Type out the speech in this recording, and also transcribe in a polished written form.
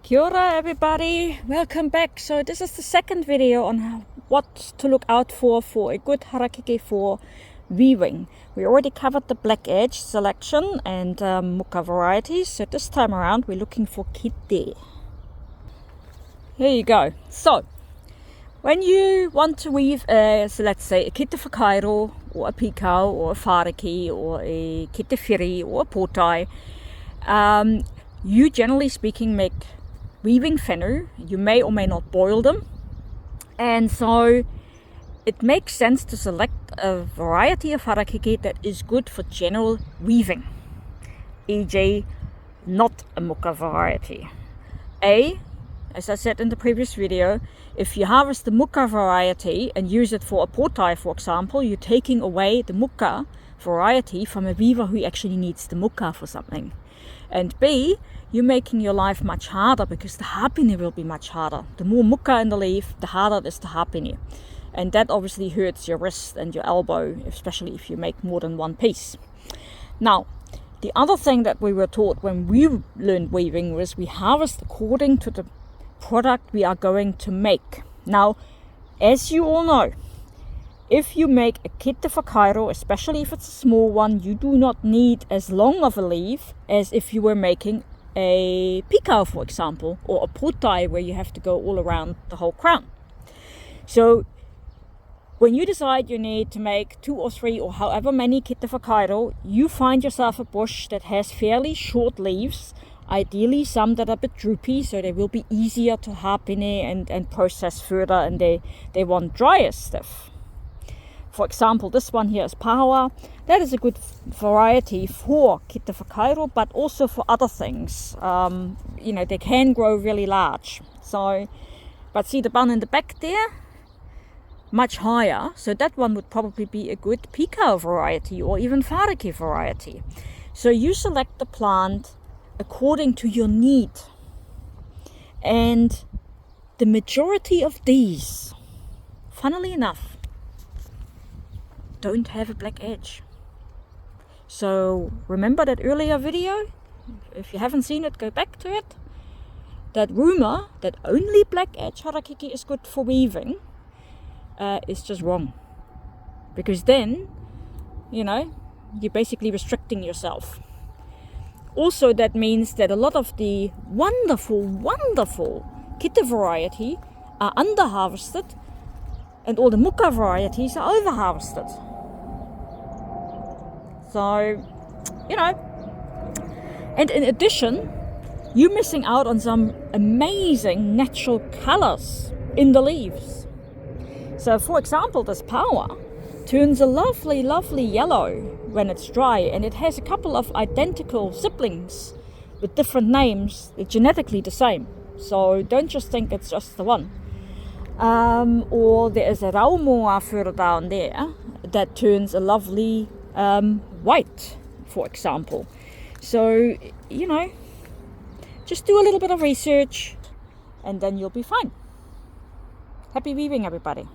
Kia ora everybody, welcome back. So this is the second video on what to look out for a good harakeke for weaving. We already covered the black edge selection and muka varieties, so this time around we're looking for kite. Here you go. So when you want to weave so let's say a kite whakairo or a pikau or a whareki or a kite whiri or a potai, you generally speaking make weaving whenua. You may or may not boil them, and so it makes sense to select a variety of harakeke that is good for general weaving, e.g. not a muka variety. As I said in the previous video, if you harvest the muka variety and use it for a potai, for example, you're taking away the muka variety from a weaver who actually needs the muka for something. And B, you're making your life much harder because the hapine will be much harder. The more muka in the leaf, the harder it is the hapine. And that obviously hurts your wrist and your elbow, especially if you make more than one piece. Now, the other thing that we were taught when we learned weaving was we harvest according to the product we are going to make. Now, as you all know, if you make a kite whakairo, especially if it's a small one, you do not need as long of a leaf as if you were making a pikau, for example, or a potai where you have to go all around the whole crown. So when you decide you need to make 2 or 3 or however many kite whakairo, you find yourself a bush that has fairly short leaves, ideally some that are a bit droopy, so they will be easier to hapine and process further, and they want drier stuff. For example, this one here is pahawa. That is a good variety for kite whakairo, but also for other things. They can grow really large. So, but see the bun in the back there? Much higher. So that one would probably be a good pikau variety or even harakeke variety. So you select the plant according to your need. And the majority of these, funnily enough, don't have a black edge. So remember that earlier video? If you haven't seen it, go back to it. That rumor that only black edge harakeke is good for weaving is just wrong. Because then, you're basically restricting yourself. Also, that means that a lot of the wonderful, wonderful kite variety are under-harvested and all the muka varieties are over-harvested. So, and in addition, you're missing out on some amazing natural colors in the leaves. So, for example, this paua turns a lovely, lovely yellow when it's dry, and it has a couple of identical siblings with different names. They're genetically the same. So don't just think it's just the one. Or there is a raumoa further down there that turns a lovely white, for example. So, just do a little bit of research and then you'll be fine. Happy weaving, everybody.